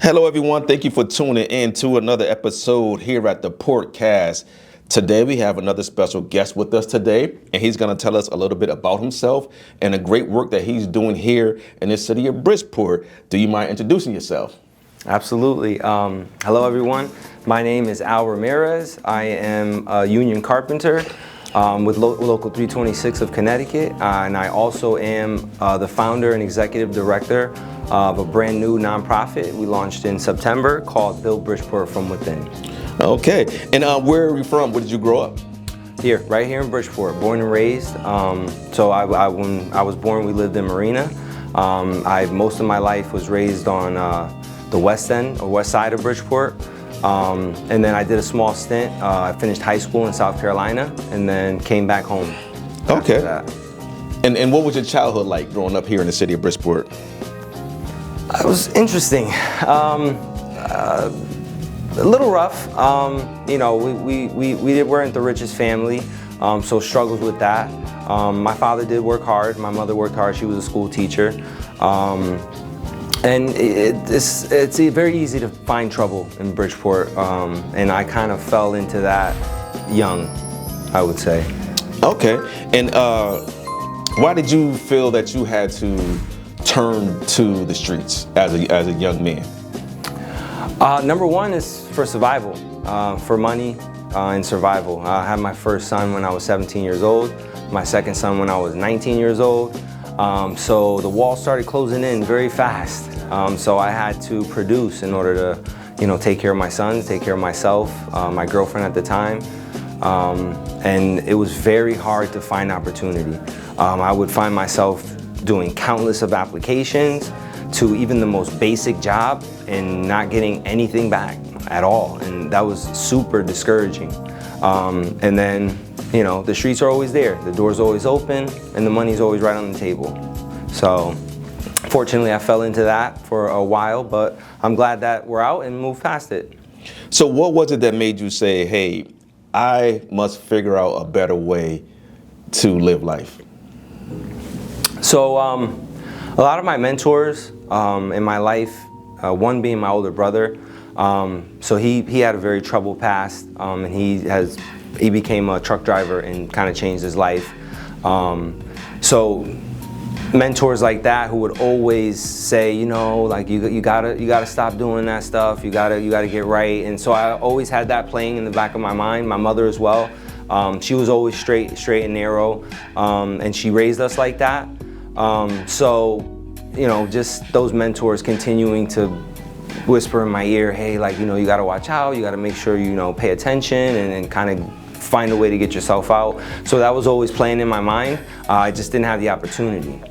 Hello, everyone. Thank you for tuning in to another episode here at the Portcast. Today, we have another special guest with us today, and he's going to tell us a little bit about himself and the great work that he's doing here in the city of Bridgeport. Do you mind introducing yourself? Absolutely. Hello, everyone. My name is Ramirez. I am a union carpenter with Local 326 of Connecticut, and I also am the founder and executive director of a brand new nonprofit we launched in September called Build Bridgeport from Within. Okay. And where are you from? Where did you grow up? Here, right here in Bridgeport, born and raised. So when I was born, we lived in Marina. Most of my life was raised on the west end or west side of Bridgeport. And then I did a small stint. I finished high school in South Carolina and then came back home. Okay. And what was your childhood like growing up here in the city of Bridgeport? It was interesting. A little rough. We weren't the richest family, so struggled with that. My father did work hard. My mother worked hard. She was a school teacher. And it's very easy to find trouble in Bridgeport, and I kind of fell into that young, I would say. Okay. And why did you feel that you had to turn to the streets as a young man? Number one is for survival, for money and survival. I had my first son when I was 17 years old, my second son when I was 19 years old. So the walls started closing in very fast. So I had to produce in order to, take care of my sons, take care of myself, my girlfriend at the time. And it was very hard to find opportunity. I would find myself doing countless of applications to even the most basic job and not getting anything back at all. And that was super discouraging. And then, the streets are always there. The door's always open and the money's always right on the table. So fortunately, I fell into that for a while, but I'm glad that we're out and moved past it. So what was it that made you say, hey, I must figure out a better way to live life? So a lot of my mentors in my life, one being my older brother, so he had a very troubled past, and he became a truck driver and kind of changed his life. So mentors like that who would always say, you gotta stop doing that stuff. You gotta get right. And so I always had that playing in the back of my mind. My mother as well. She was always straight and narrow, and she raised us like that. So just those mentors continuing to whisper in my ear, hey, you gotta watch out. You gotta make sure pay attention and kind of find a way to get yourself out. So that was always playing in my mind. I just didn't have the opportunity.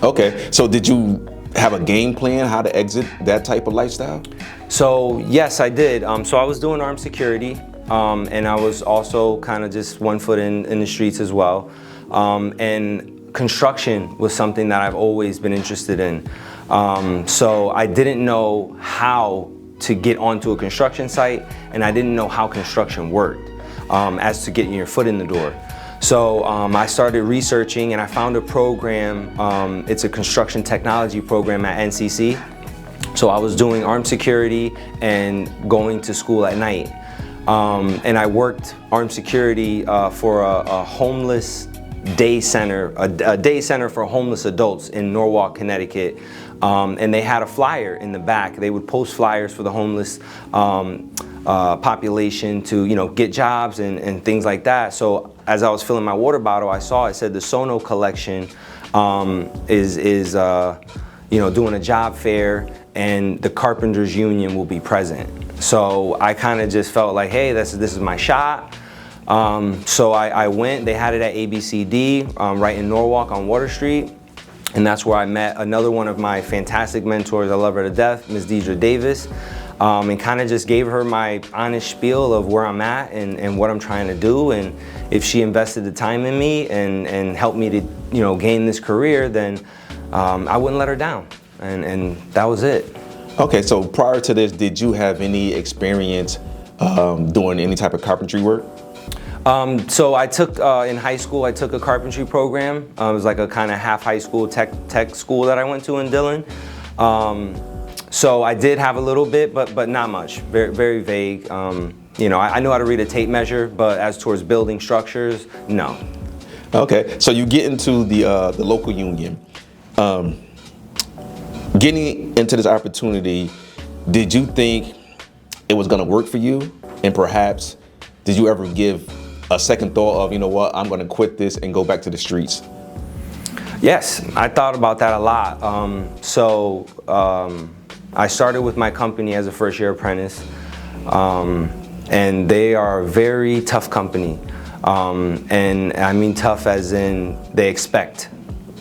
Okay, so did you have a game plan how to exit that type of lifestyle? So yes, I did. So I was doing armed security, and I was also kind of just one foot in the streets as well. And construction was something that I've always been interested in. So I didn't know how to get onto a construction site, and I didn't know how construction worked as to getting your foot in the door. So I started researching and I found a program. It's a construction technology program at NCC. So I was doing armed security and going to school at night. And I worked armed security for a homeless day center, a day center for homeless adults in Norwalk, Connecticut. And they had a flyer in the back. They would post flyers for the homeless population to get jobs and things like that. So as I was filling my water bottle, I saw it said the Sono collection is doing a job fair and the Carpenters Union will be present. So I kind of just felt like, hey, this is my shot. So I went. They had it at ABCD right in Norwalk on Water Street. And that's where I met another one of my fantastic mentors. I love her to death, Ms. Deidre Davis. And kind of just gave her my honest spiel of where I'm at and what I'm trying to do. And if she invested the time in me and helped me to, gain this career, then I wouldn't let her down. And that was it. Okay, so prior to this, did you have any experience doing any type of carpentry work? So I took, in high school, I took a carpentry program. It was like a kind of half high school tech school that I went to in Dillon. So I did have a little bit, but not much. Very, very vague. I know how to read a tape measure, but as towards building structures, no. Okay, so you get into the local union. Getting into this opportunity, did you think it was going to work for you? And perhaps, did you ever give a second thought of, you know what, I'm going to quit this and go back to the streets? Yes, I thought about that a lot. I started with my company as a first-year apprentice, and they are a very tough company. And I mean tough as in they expect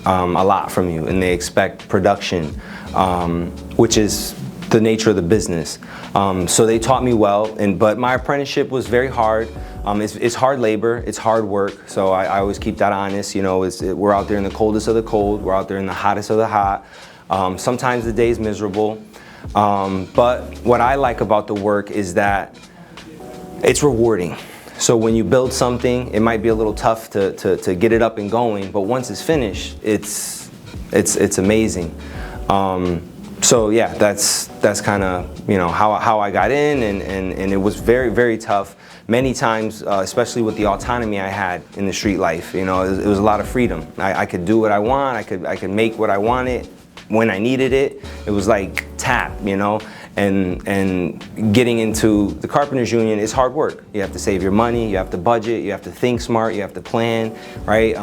a lot from you, and they expect production, which is the nature of the business. So they taught me well, but my apprenticeship was very hard. It's hard labor, it's hard work, so I always keep that honest. We're out there in the coldest of the cold, we're out there in the hottest of the hot. Sometimes the day's miserable, but what I like about the work is that it's rewarding. So when you build something, it might be a little tough to get it up and going, but once it's finished, it's amazing. So yeah, that's kind of how I got in, and it was very, very tough. Many times, especially with the autonomy I had in the street life, it was a lot of freedom. I could do what I want. I could make what I wanted when I needed it. It was like tap, and getting into the Carpenters Union is hard work. You have to save your money, you have to budget, you have to think smart, you have to plan, right?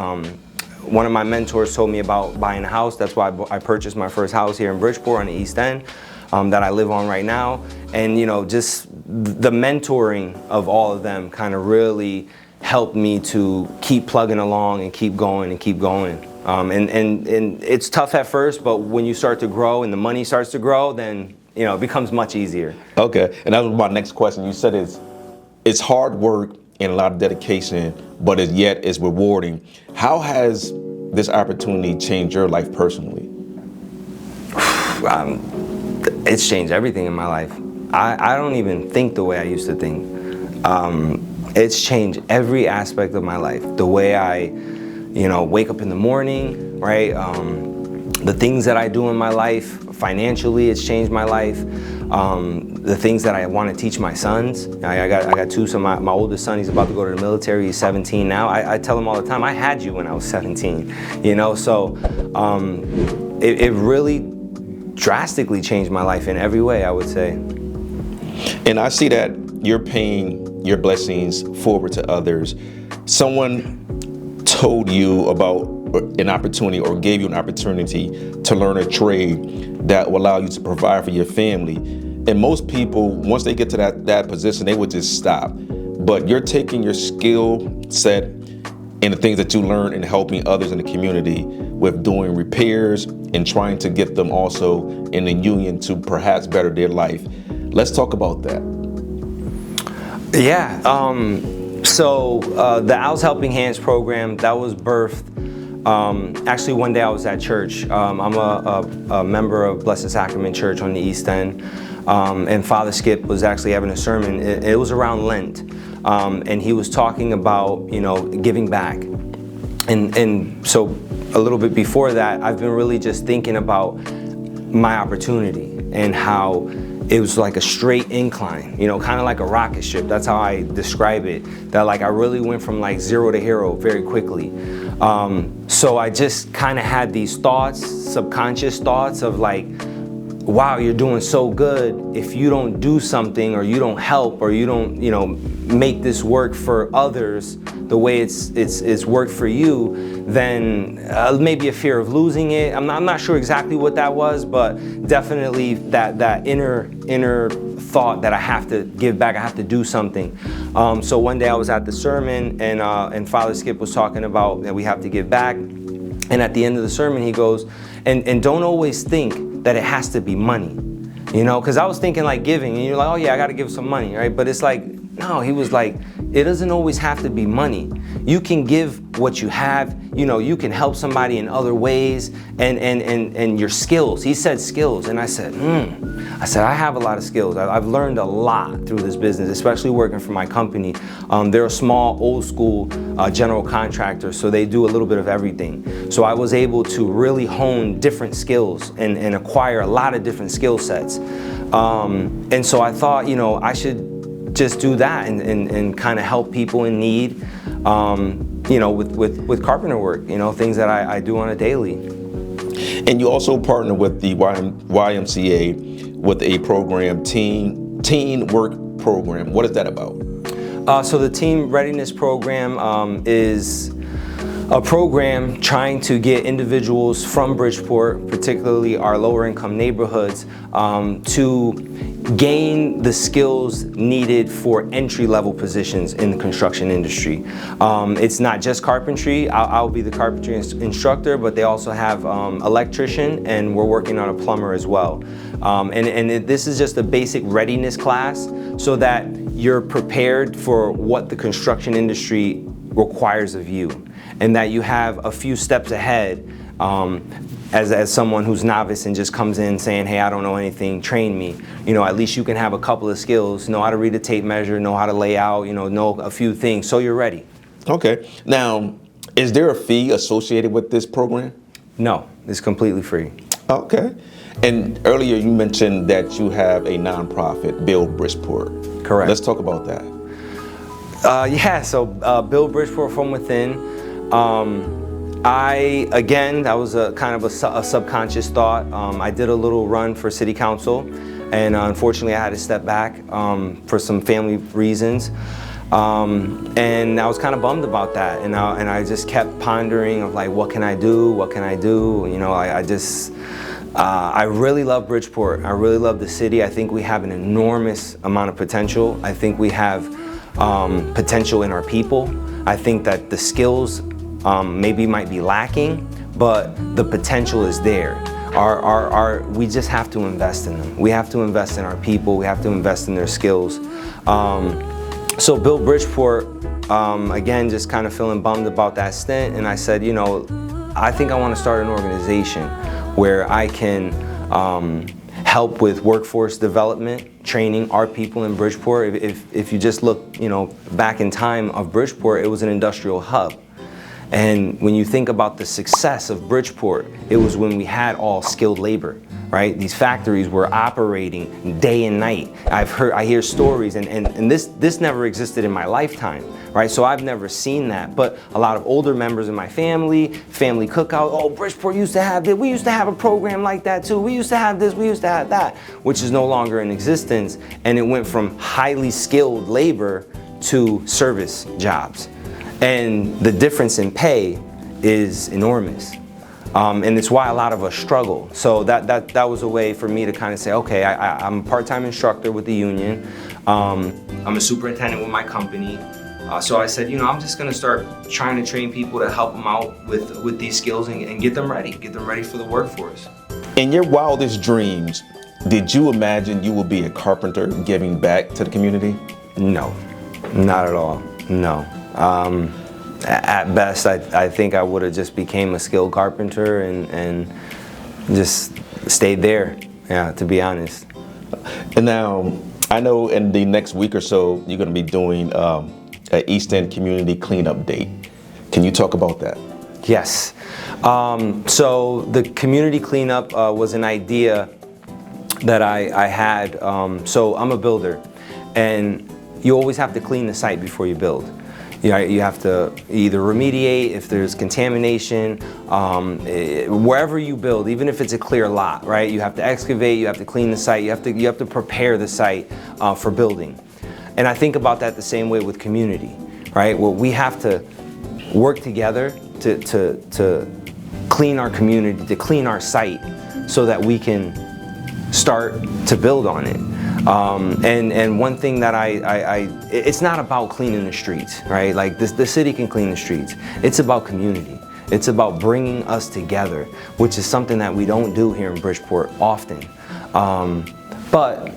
One of my mentors told me about buying a house. That's why I purchased my first house here in Bridgeport on the East End that I live on right now. And just the mentoring of all of them kind of really helped me to keep plugging along and keep going and keep going. And it's tough at first, but when you start to grow and the money starts to grow, then it becomes much easier. Okay, and that was my next question. You said it's hard work and a lot of dedication, but yet it's rewarding. How has this opportunity changed your life personally? It's changed everything in my life. I don't even think the way I used to think. It's changed every aspect of my life. The way I, wake up in the morning, right? The things that I do in my life, financially, it's changed my life. The things that I want to teach my sons. I got two. So my oldest son, he's about to go to the military. He's 17 now. I tell him all the time, I had you when I was 17. So it really drastically changed my life in every way, I would say. And I see that you're paying your blessings forward to others. Someone told you about an opportunity or gave you an opportunity to learn a trade that will allow you to provide for your family. And most people, once they get to that position, they would just stop. But you're taking your skill set and the things that you learn in helping others in the community with doing repairs and trying to get them also in the union to perhaps better their life. Let's talk about that. Yeah, so the Al's Helping Hands program, that was birthed actually one day I was at church. I'm a member of Blessed Sacrament Church on the East End, and Father Skip was actually having a sermon. It was around Lent, and he was talking about giving back, and so a little bit before that, I've been really just thinking about my opportunity and how it was like a straight incline, kind of like a rocket ship. That's how I describe it. That like I really went from like zero to hero very quickly. So I just kind of had these thoughts, subconscious thoughts of like, wow, you're doing so good. If you don't do something or you don't help or you don't, make this work for others the way it's worked for you, then maybe a fear of losing it. I'm not sure exactly what that was, but definitely that inner thought that I have to give back, I have to do something. So one day I was at the sermon and Father Skip was talking about that we have to give back. And at the end of the sermon, he goes, and don't always think that it has to be money, because I was thinking like giving, and you're like, oh yeah, I got to give some money, right? But it's like, no, he was like, it doesn't always have to be money. You can give what you have. You can help somebody in other ways, and your skills. He said skills, and I said, I have a lot of skills. I've learned a lot through this business, especially working for my company. They're a small, old school general contractor, so they do a little bit of everything. So I was able to really hone different skills and acquire a lot of different skill sets. And so I thought, I should just do that and kind of help people in need, with carpenter work, things that I do on a daily. And you also partner with the YMCA with a program, Teen Work Program. What is that about? So the Teen Readiness Program is a program trying to get individuals from Bridgeport, particularly our lower income neighborhoods, to gain the skills needed for entry-level positions in the construction industry. It's not just carpentry. I'll be the carpentry instructor, but they also have electrician, and we're working on a plumber as well. This is just a basic readiness class so that you're prepared for what the construction industry requires of you, and that you have a few steps ahead as someone who's novice and just comes in saying, hey, I don't know anything, train me. At least you can have a couple of skills, know how to read a tape measure, know how to lay out, know a few things, so you're ready. Okay. Now, is there a fee associated with this program? No, it's completely free. Okay. And earlier you mentioned that you have a nonprofit, Build Bridgeport. Correct. Let's talk about that. So Build Bridgeport from within. That was a kind of a subconscious thought. I did a little run for city council, and unfortunately I had to step back for some family reasons. And I was kind of bummed about that, and I just kept pondering of like, what can I do? What can I do? I really love Bridgeport. I really love the city. I think we have an enormous amount of potential. I think we have potential in our people. I think that the skills maybe might be lacking, but the potential is there. We just have to invest in them. We have to invest in our people. We have to invest in their skills. So Build Bridgeport, again, just kind of feeling bummed about that stint, and I said, I think I want to start an organization where I can help with workforce development, training our people in Bridgeport. If you just look, back in time of Bridgeport, it was an industrial hub. And when you think about the success of Bridgeport, it was when we had all skilled labor, right? These factories were operating day and night. I hear stories, and this never existed in my lifetime, right? So I've never seen that, but a lot of older members of my family cookout, oh, Bridgeport used to have this, we used to have a program like that too, we used to have this, we used to have that, which is no longer in existence, and it went from highly skilled labor to service jobs. And the difference in pay is enormous. And it's why a lot of us struggle. So that was a way for me to kind of say, okay, I'm a part-time instructor with the union. I'm a superintendent with my company. So I said, I'm just gonna start trying to train people to help them out with these skills and get them ready for the workforce. In your wildest dreams, did you imagine you would be a carpenter giving back to the community? No, not at all, no. At best, I think I would have just became a skilled carpenter and just stayed there, to be honest. And now, I know in the next week or so, you're going to be doing an East End Community Cleanup Day. Can you talk about that? Yes. So the community cleanup was an idea that I had. So I'm a builder, and you always have to clean the site before you build. You have to either remediate if there's contamination, wherever you build, even if it's a clear lot, right? You have to excavate, you have to clean the site, you have to prepare the site for building. And I think about that the same way with community, right? Well, we have to work together to clean our community, to clean our site, so that we can start to build on it. And one thing that it's not about cleaning the streets, right? Like the city can clean the streets. It's about community. It's about bringing us together, which is something that we don't do here in Bridgeport often. But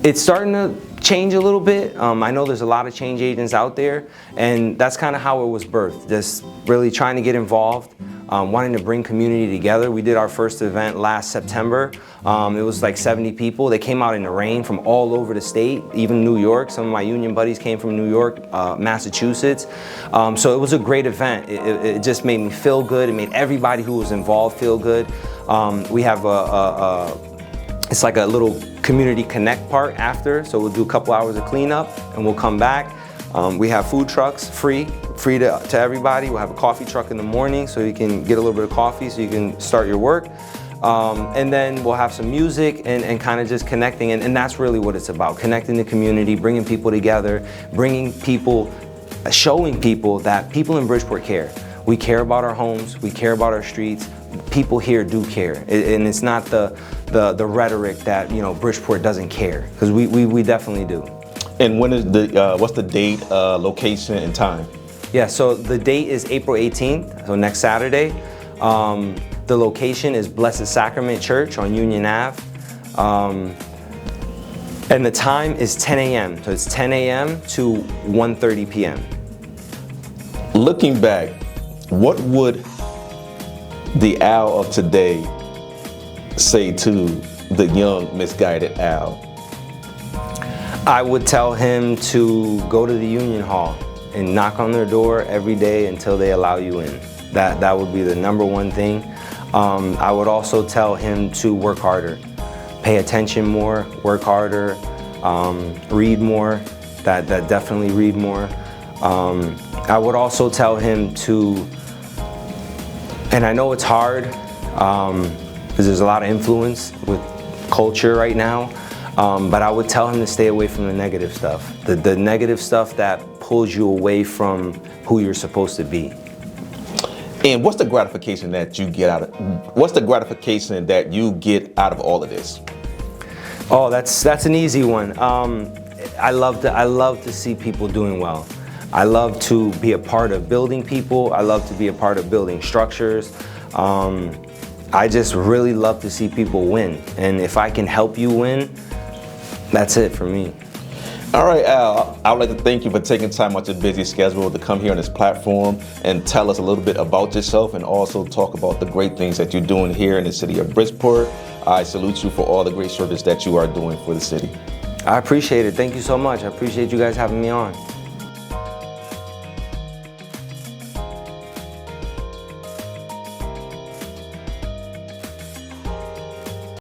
it's starting to change a little bit. I know there's a lot of change agents out there, and that's kind of how it was birthed. Just really trying to get involved, wanting to bring community together. We did our first event last September. It was like 70 people. They came out in the rain from all over the state, even New York. Some of my union buddies came from New York, Massachusetts. So it was a great event. It just made me feel good. It made everybody who was involved feel good. We have it's like a little community connect part after, so we'll do a couple hours of cleanup and we'll come back. We have food trucks free to everybody. We'll have a coffee truck in the morning so you can get a little bit of coffee so you can start your work. And then we'll have some music and kind of just connecting, and that's really what it's about, connecting the community, bringing people together, showing people that people in Bridgeport care. We care about our homes, we care about our streets. People here do care, and it's not the rhetoric that, you know, Bridgeport doesn't care, because we definitely do. And when is what's the date, location, and time? Yeah, so the date is April 18th, so next Saturday. The location is Blessed Sacrament Church on Union Ave. And the time is 10 a.m. So it's 10 a.m. to 1:30 p.m. Looking back, what would the Al of today say to the young, misguided Al? I would tell him to go to the Union Hall and knock on their door every day until they allow you in. That would be the number one thing. I would also tell him to work harder, pay attention more, work harder, read more. That definitely read more. I would also tell him to, and I know it's hard because there's a lot of influence with culture right now, but I would tell him to stay away from the negative stuff, the negative stuff that pulls you away from who you're supposed to be. And what's the gratification that you get out of all of this? Oh, that's an easy one. I love to see people doing well. I love to be a part of building people. I love to be a part of building structures. I just really love to see people win. And if I can help you win, that's it for me. All right, Al, I would like to thank you for taking time out your busy schedule to come here on this platform and tell us a little bit about yourself, and also talk about the great things that you're doing here in the city of Bridgeport. I salute you for all the great service that you are doing for the city. I appreciate it. Thank you so much. I appreciate you guys having me on.